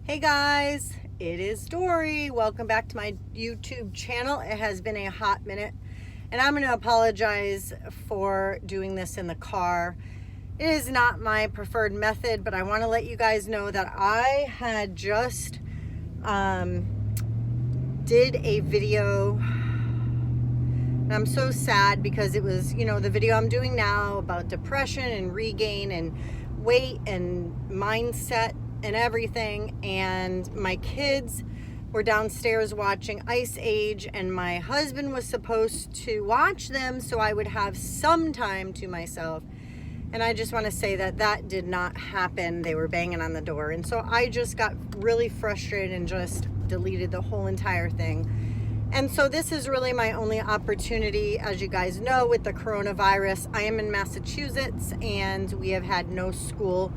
Hey guys, it is Dory. Welcome back to my YouTube channel. It has been a hot minute and I'm going to apologize for doing this in the car. It is not my preferred method, but I want to let you guys know that I had just did a video and I'm so sad because it was, the video I'm doing now about depression and regain and weight and mindset and everything, and my kids were downstairs watching Ice Age and my husband was supposed to watch them so I would have some time to myself, and I just want to say that that did not happen. They were banging on the door, and so I just got really frustrated and just deleted the whole entire thing. And so this is really my only opportunity. As you guys know, with the coronavirus, I am in Massachusetts and we have had no school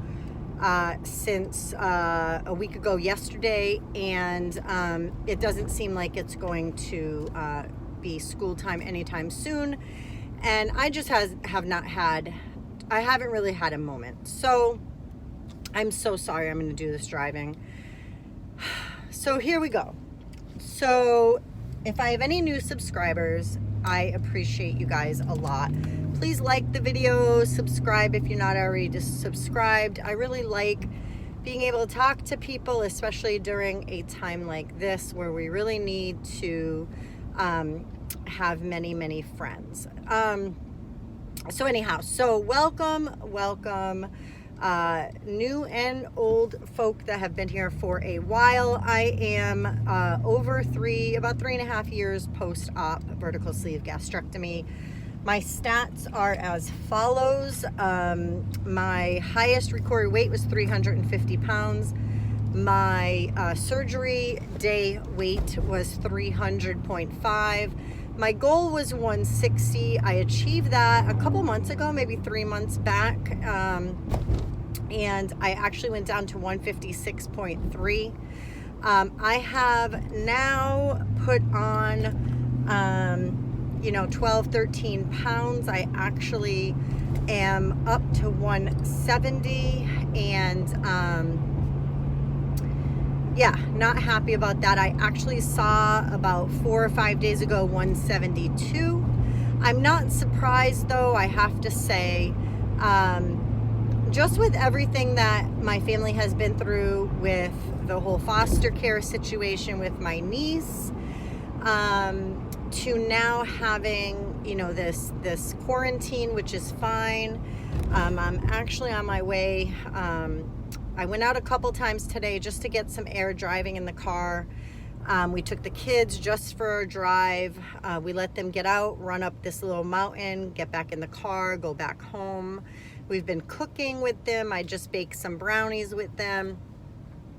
since a week ago yesterday, and it doesn't seem like it's going to be school time anytime soon, and I just I haven't really had a moment, so I'm so sorry. I'm going to do this driving. So here we go. So if I have any new subscribers, I appreciate you guys a lot. Please like the video, subscribe if you're not already subscribed. I really like being able to talk to people, especially during a time like this where we really need to have many friends. So anyhow, so welcome, new and old folk that have been here for a while. I am about 3.5 years post-op vertical sleeve gastrectomy. My stats are as follows. My highest recorded weight was 350 pounds. My surgery day weight was 300.5. My goal was 160. I achieved that a couple months ago, maybe 3 months back. And I actually went down to 156.3. I have now put on 12, 13 pounds. I actually am up to 170, and not happy about that. I actually saw about 4 or 5 days ago 172. I'm not surprised though, I have to say, just with everything that my family has been through with the whole foster care situation with my niece, to now having this quarantine, which is fine. I'm actually on my way. I went out a couple times today just to get some air driving in the car. We took the kids just for a drive. We let them get out, run up this little mountain, get back in the car, go back home. We've been cooking with them. I just baked some brownies with them.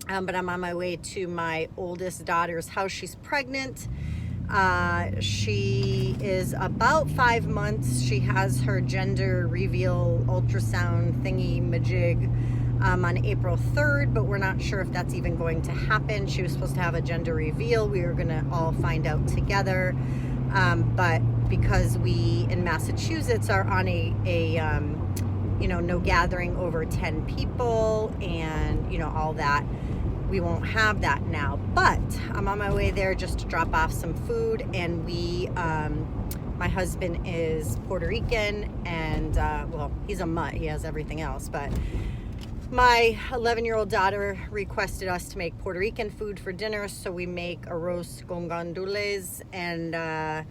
But I'm on my way to my oldest daughter's house. She's pregnant. She is about 5 months. She has her gender reveal ultrasound thingy majig on April 3rd, but we're not sure if that's even going to happen. She was supposed to have a gender reveal. We were going to all find out together. But because we in Massachusetts are on a no gathering over 10 people and, all that, we won't have that now. But I'm on my way there just to drop off some food, and my husband is Puerto Rican, and he's a mutt, he has everything else, but my 11-year-old daughter requested us to make Puerto Rican food for dinner, so we make arroz con gandules and I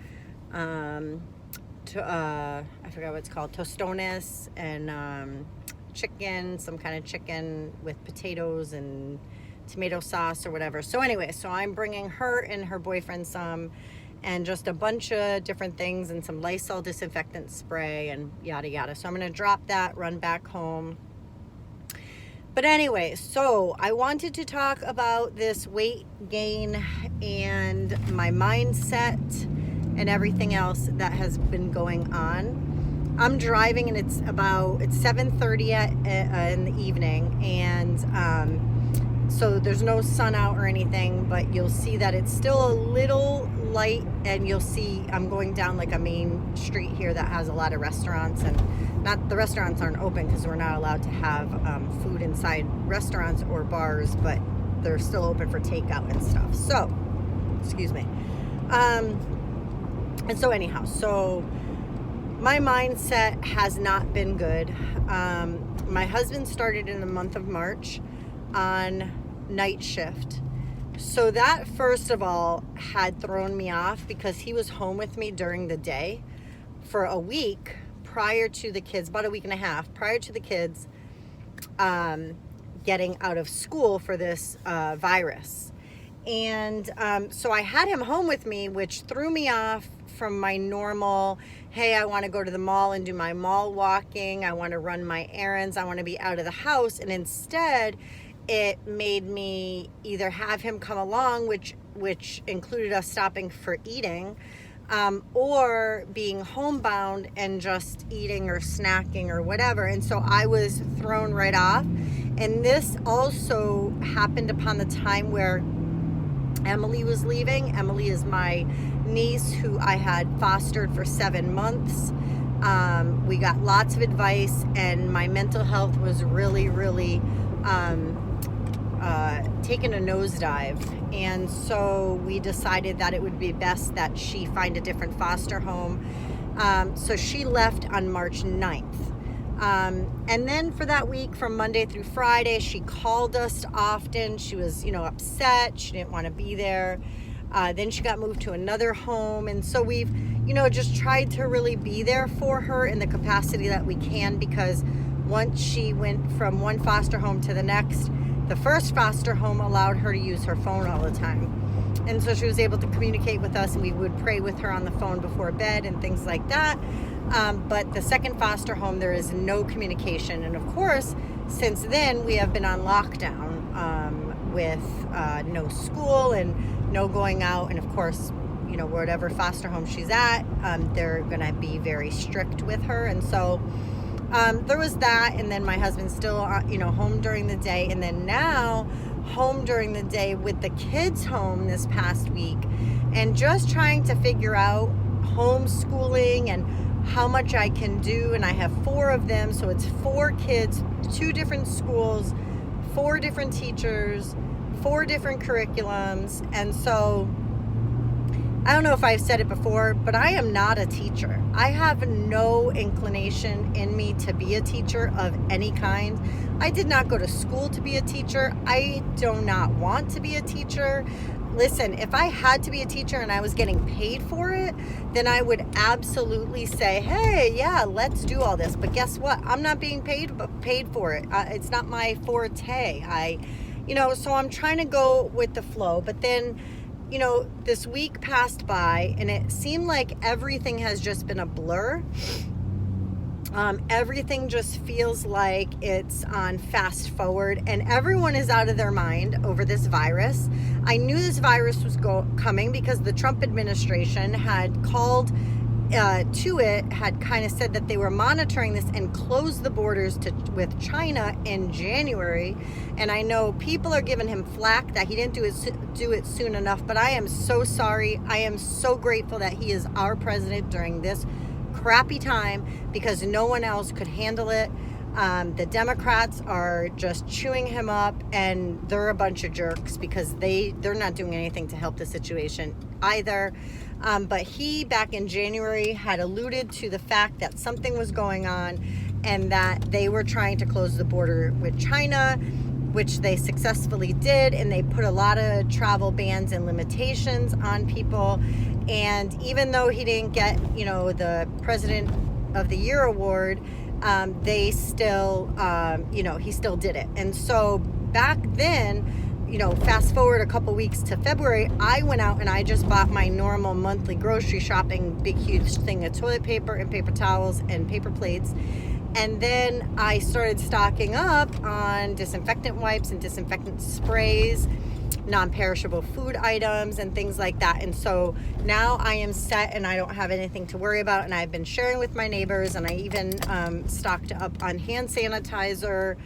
forgot what it's called, tostones, and chicken, some kind of chicken with potatoes and tomato sauce or whatever. So anyway, so I'm bringing her and her boyfriend some, and just a bunch of different things, and some Lysol disinfectant spray and yada yada. So I'm going to drop that, run back home. But anyway, so I wanted to talk about this weight gain and my mindset and everything else that has been going on. I'm driving and it's 7:30 in the evening, and so there's no sun out or anything, but you'll see that it's still a little light, and you'll see I'm going down like a main street here that has a lot of restaurants, and not the restaurants aren't open because we're not allowed to have food inside restaurants or bars, but they're still open for takeout and stuff. So, excuse me. And so anyhow, so my mindset has not been good. My husband started in the month of March on night shift. So that, first of all, had thrown me off because he was home with me during the day for a week prior to the kids, about a week and a half prior to the kids getting out of school for this virus. And so I had him home with me, which threw me off from my normal, hey, I want to go to the mall and do my mall walking. I want to run my errands. I want to be out of the house. And instead, it made me either have him come along, which included us stopping for eating, or being homebound and just eating or snacking or whatever. And so I was thrown right off. And this also happened upon the time where Emily was leaving. Emily is my niece who I had fostered for 7 months. We got lots of advice, and my mental health was really, really taking a nosedive. And so we decided that it would be best that she find a different foster home. So she left on March 9th. And then for that week, from Monday through Friday, she called us often. She was, upset. She didn't want to be there. Then she got moved to another home. And so we've, just tried to really be there for her in the capacity that we can, because once she went from one foster home to the next, the first foster home allowed her to use her phone all the time. And so she was able to communicate with us, and we would pray with her on the phone before bed and things like that. But the second foster home, there is no communication. And of course, since then, we have been on lockdown with no school and no going out. And of course, whatever foster home she's at, they're going to be very strict with her. And so there was that. And then my husband's still, home during the day. And then now home during the day with the kids home this past week, and just trying to figure out homeschooling and how much I can do. And I have 4 of them, so it's 4 kids, 2 different schools, 4 different teachers, 4 different curriculums. And so I don't know if I've said it before, but I am not a teacher. I have no inclination in me to be a teacher of any kind. I did not go to school to be a teacher. I do not want to be a teacher. Listen, if I had to be a teacher and I was getting paid for it, then I would absolutely say, hey, yeah, let's do all this. But guess what? I'm not being paid for it. It's not my forte. So I'm trying to go with the flow. But then, this week passed by, and it seemed like everything has just been a blur. Everything just feels like it's on fast forward, and everyone is out of their mind over this virus. I knew this virus was coming because the Trump administration had called to it, had kind of said that they were monitoring this and closed the borders with China in January. And I know people are giving him flack that he didn't do it soon enough, but I am so sorry. I am so grateful that he is our president during this crappy time, because no one else could handle it. The Democrats are just chewing him up, and they're a bunch of jerks because they're not doing anything to help the situation either. But he, back in January, had alluded to the fact that something was going on and that they were trying to close the border with China, which they successfully did, and they put a lot of travel bans and limitations on people. And even though he didn't get, the President of the Year award, they still, he still did it. And so back then, fast forward a couple weeks to February, I went out and I just bought my normal monthly grocery shopping, big, huge thing of toilet paper and paper towels and paper plates. And then I started stocking up on disinfectant wipes and disinfectant sprays, non-perishable food items and things like that. And so now I am set and I don't have anything to worry about. And I've been sharing with my neighbors, and I even stocked up on hand sanitizer.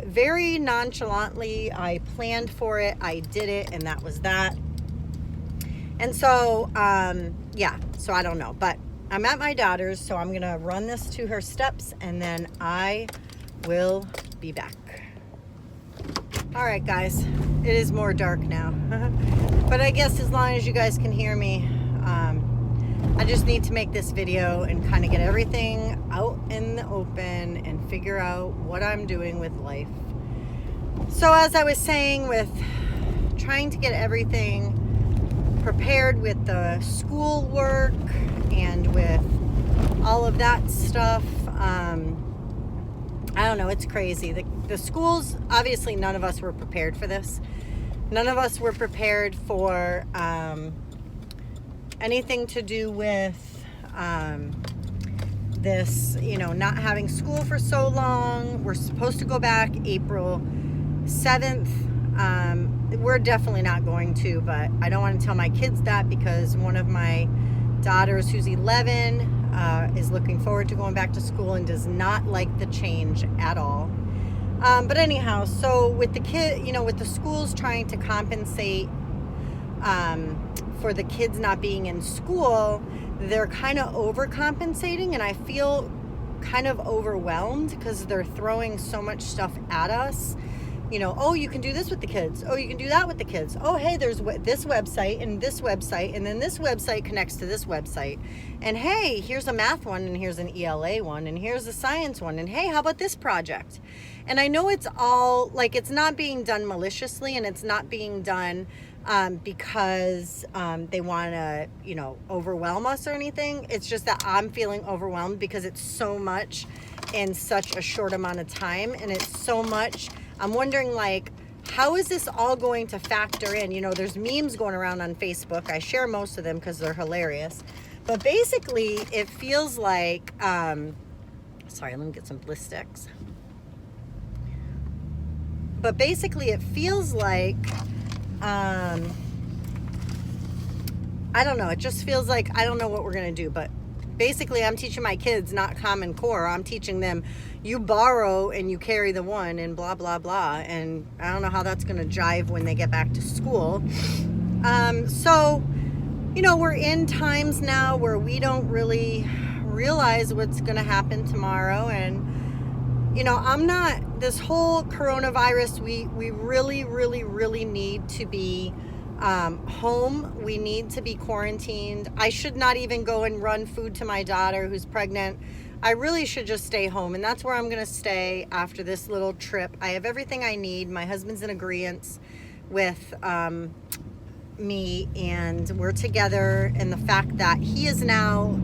Very nonchalantly, I planned for it, I did it, and that was that. And so, so I don't know, but I'm at my daughter's, so I'm gonna run this to her steps, and then I will be back. All right, guys. It is more dark now. But I guess as long as you guys can hear me, I just need to make this video and kind of get everything out in the open and figure out what I'm doing with life. So as I was saying, with trying to get everything prepared with the school work and with all of that stuff, I don't know, it's crazy. The schools, obviously none of us were prepared for this. None of us were prepared for anything to do with this, not having school for so long. We're supposed to go back April 7th. We're definitely not going to, but I don't want to tell my kids that because one of my daughters, who's 11, is looking forward to going back to school and does not like the change at all. But anyhow, so with the with the schools trying to compensate for the kids not being in school, they're kind of overcompensating, and I feel kind of overwhelmed because they're throwing so much stuff at us. Oh, you can do this with the kids. Oh, you can do that with the kids. Oh, hey, there's this website, and then this website connects to this website. And hey, here's a math one, and here's an ELA one, and here's a science one, and hey, how about this project? And I know it's all, it's not being done maliciously, and it's not being done because they want to, overwhelm us or anything. It's just that I'm feeling overwhelmed because it's so much in such a short amount of time, and it's so much. I'm wondering, how is this all going to factor in? There's memes going around on Facebook. I share most of them because they're hilarious. But basically, it feels like, sorry, let me get some Bliss sticks. But basically, it feels like, I don't know. It just feels like I don't know what we're going to do. But basically, I'm teaching my kids not Common Core. I'm teaching them you borrow and you carry the one and blah, blah, blah. And I don't know how that's going to jive when they get back to school. So, we're in times now where we don't really realize what's going to happen tomorrow. And, I'm not, this whole coronavirus, we really, really, really need to be home. We need to be quarantined. I should not even go and run food to my daughter who's pregnant. I really should just stay home, and that's where I'm going to stay after this little trip. I have everything I need. My husband's in agreement with me, and we're together. And the fact that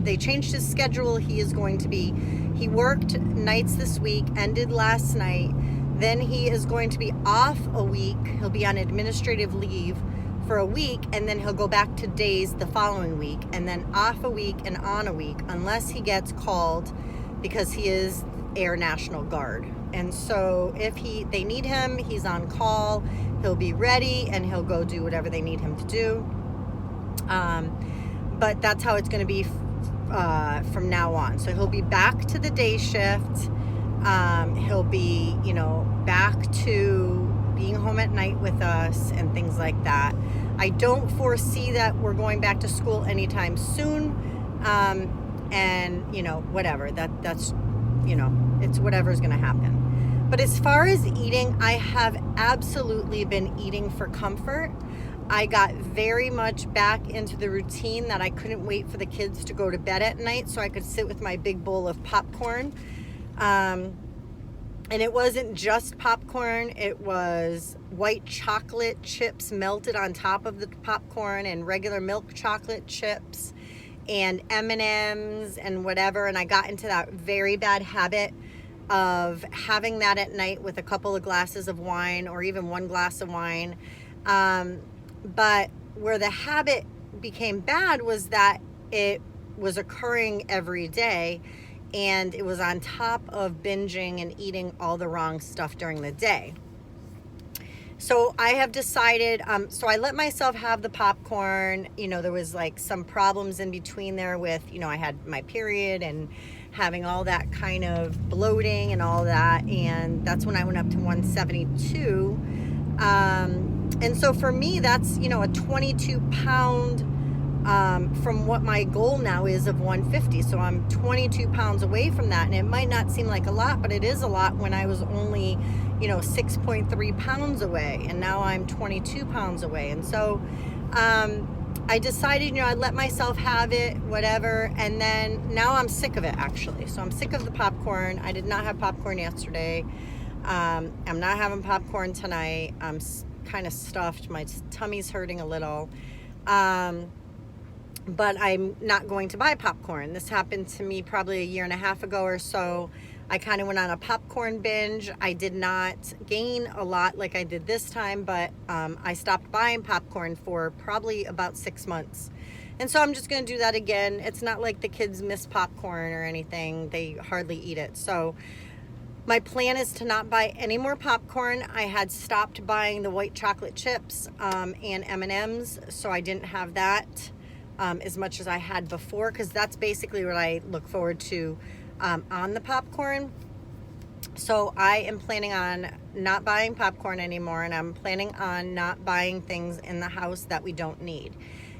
they changed his schedule. He worked nights this week, ended last night. Then he is going to be off a week. He'll be on administrative leave for a week, and then he'll go back to days the following week, and then off a week and on a week, unless he gets called, because he is Air National Guard. And so if they need him, he's on call, he'll be ready, and he'll go do whatever they need him to do. But that's how it's going to be from now on. So he'll be back to the day shift. He'll be, back to being home at night with us and things like that. I don't foresee that we're going back to school anytime soon. And, whatever. That's, it's whatever's going to happen. But as far as eating, I have absolutely been eating for comfort. I got very much back into the routine that I couldn't wait for the kids to go to bed at night so I could sit with my big bowl of popcorn. And it wasn't just popcorn. It was white chocolate chips melted on top of the popcorn and regular milk chocolate chips and M&Ms and whatever. And I got into that very bad habit of having that at night with a couple of glasses of wine or even one glass of wine. But where the habit became bad was that it was occurring every day. And it was on top of binging and eating all the wrong stuff during the day. So I have decided, so I let myself have the popcorn. There was some problems in between there with, I had my period and having all that kind of bloating and all that. And that's when I went up to 172. And so for me, that's, a 22-pound from what my goal now is of 150. So I'm 22 pounds away from that. And it might not seem like a lot, but it is a lot when I was only, 6.3 pounds away, and now I'm 22 pounds away. And so I decided, I'd let myself have it, whatever. And then now I'm sick of it, actually. So I'm sick of the popcorn. I did not have popcorn yesterday. I'm not having popcorn tonight. I'm kind of stuffed. My tummy's hurting a little. But I'm not going to buy popcorn. This happened to me probably a year and a half ago or so. I kind of went on a popcorn binge. I did not gain a lot like I did this time, but I stopped buying popcorn for probably about 6 months. And so I'm just going to do that again. It's not like the kids miss popcorn or anything. They hardly eat it. So my plan is to not buy any more popcorn. I had stopped buying the white chocolate chips and M&Ms, so I didn't have that as much as I had before, because that's basically what I look forward to on the popcorn. So I am planning on not buying popcorn anymore, and I'm planning on not buying things in the house that we don't need.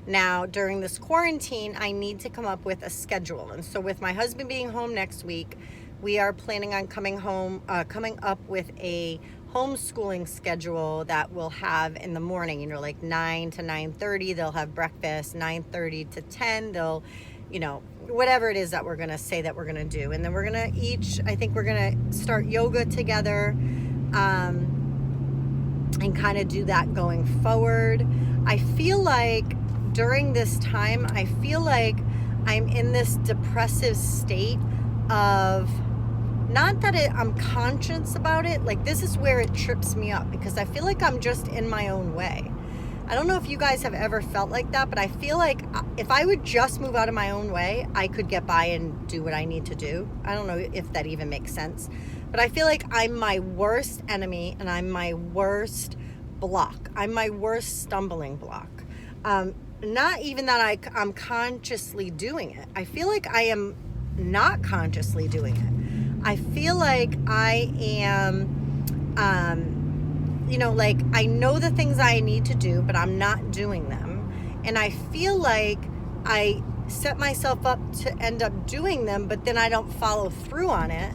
Now, during this quarantine, I need to come up with a schedule. And so with my husband being home next week, we are planning on coming up with a homeschooling schedule that we'll have in the morning, like 9 to 9:30, they'll have breakfast, 9:30 to 10, they'll, whatever it is that we're going to say that we're going to do. And then we're going to I think we're going to start yoga together, and kind of do that going forward. I feel like during this time, I feel like I'm in this depressive state of, not that I'm conscious about it, like this is where it trips me up, because I feel like I'm just in my own way. I don't know if you guys have ever felt like that, but I feel like if I would just move out of my own way, I could get by and do what I need to do. I don't know if that even makes sense, but I feel like I'm my worst enemy, and I'm my worst block. I'm my worst stumbling block. Not even that I'm consciously doing it. I feel like I am not consciously doing it. I feel like I am, like I know the things I need to do, but I'm not doing them. And I feel like I set myself up to end up doing them, but then I don't follow through on it.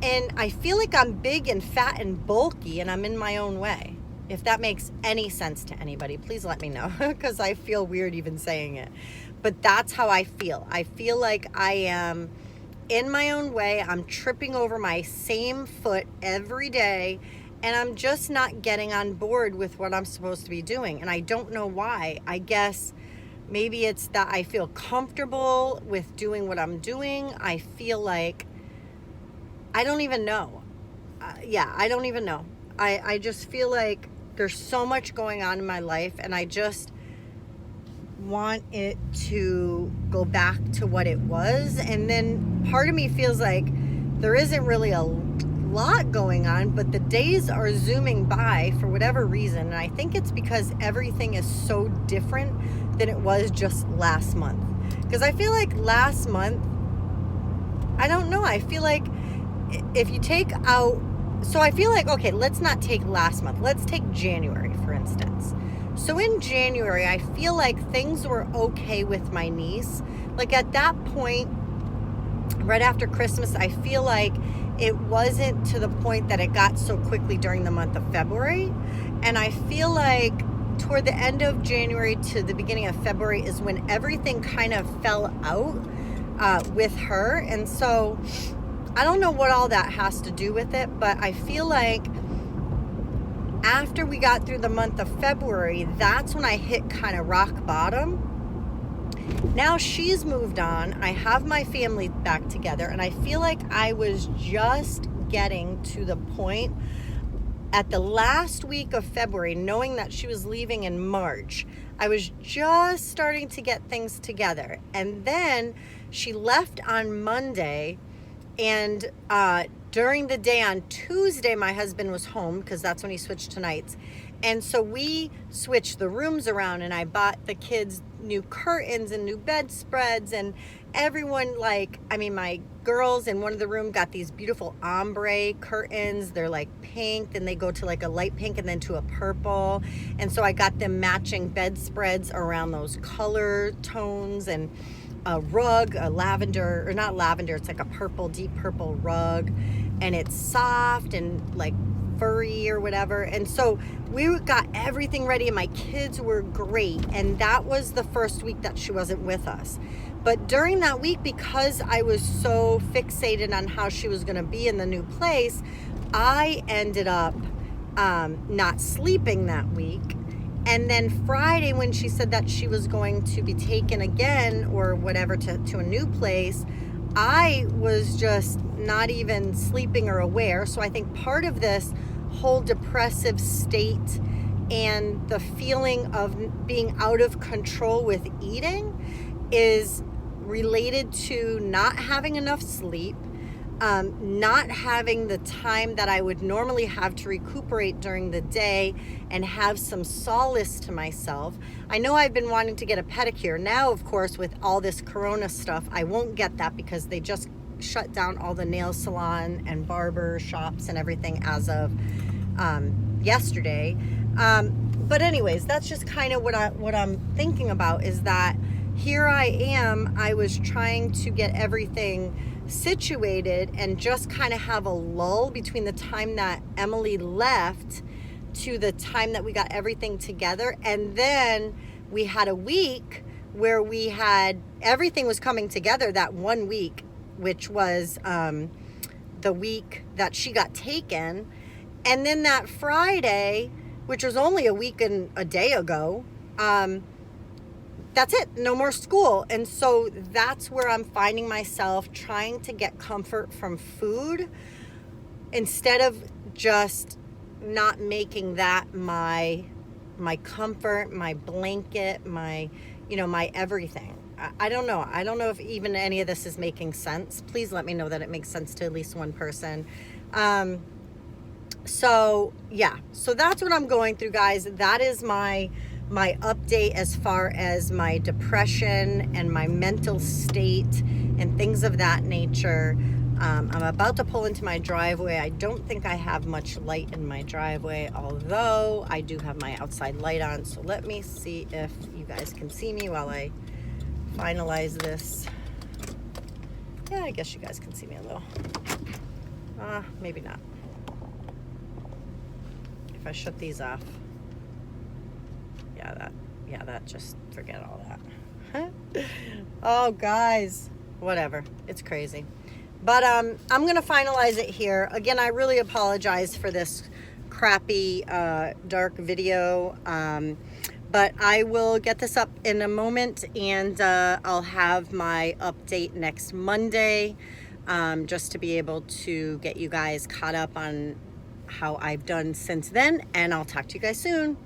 And I feel like I'm big and fat and bulky, and I'm in my own way. If that makes any sense to anybody, please let me know, because I feel weird even saying it. But that's how I feel. I feel like I am in my own way. I'm tripping over my same foot every day, and I'm just not getting on board with what I'm supposed to be doing. And I don't know why. I guess maybe it's that I feel comfortable with doing what I'm doing. I feel like, I don't even know. I don't even know. I just feel like there's so much going on in my life, and I just want it to go back to what it was. And then part of me feels like there isn't really a lot going on, but the days are zooming by for whatever reason. And I think it's because everything is so different than it was just last month. Because I feel like last month, I don't know, I feel like if you take out, so I feel like, okay, let's not take last month. Let's take January, for instance. So in January, I feel like things were okay with my niece. Like at that point, right after Christmas, I feel like it wasn't to the point that it got so quickly during the month of February. And I feel like toward the end of January to the beginning of February is when everything kind of fell out with her. And so I don't know what all that has to do with it, but I feel like after we got through the month of February, that's when I hit kind of rock bottom. Now she's moved on. I have my family back together, and I feel like I was just getting to the point at the last week of February, knowing that she was leaving in March. I was just starting to get things together. And then she left on Monday. And during the day on Tuesday, my husband was home because that's when he switched to nights. And so we switched the rooms around, and I bought the kids new curtains and new bedspreads, and everyone, my girls in one of the room got these beautiful ombre curtains. They're like pink, then they go to like a light pink and then to a purple. And so I got them matching bedspreads around those color tones, and a rug, a lavender, or not lavender, it's like a purple, deep purple rug, and it's soft and like furry or whatever. And so we got everything ready and my kids were great. And that was the first week that she wasn't with us. But during that week, because I was so fixated on how she was going to be in the new place, I ended up not sleeping that week. And then Friday, when she said that she was going to be taken again or whatever to a new place, I was just not even sleeping or aware. So I think part of this whole depressive state and the feeling of being out of control with eating is related to not having enough sleep, not having the time that I would normally have to recuperate during the day and have some solace to myself. I know I've been wanting to get a pedicure. Now, of course, with all this corona stuff, I won't get that because they just shut down all the nail salon and barber shops and everything as of yesterday. But anyways, that's just kind of what I'm thinking about, is that here I am, I was trying to get everything situated and just kind of have a lull between the time that Emily left to the time that we got everything together. And then we had a week where we had everything was coming together that one week, which was the week that she got taken. And then that Friday, which was only a week and a day ago, that's it, no more school. And so that's where I'm finding myself trying to get comfort from food instead of just not making that my comfort, my blanket, my everything. I don't know. I don't know if even any of this is making sense. Please let me know that it makes sense to at least one person. So that's what I'm going through, guys. That is my update as far as my depression and my mental state and things of that nature. I'm about to pull into my driveway. I don't think I have much light in my driveway, although I do have my outside light on. So let me see if you guys can see me while I finalize this. Yeah, I guess you guys can see me a little. Maybe not. If I shut these off. That just forget all that. Oh, guys, whatever. It's crazy. But I'm going to finalize it here. Again, I really apologize for this crappy dark video. But I will get this up in a moment, and I'll have my update next Monday, just to be able to get you guys caught up on how I've done since then. And I'll talk to you guys soon.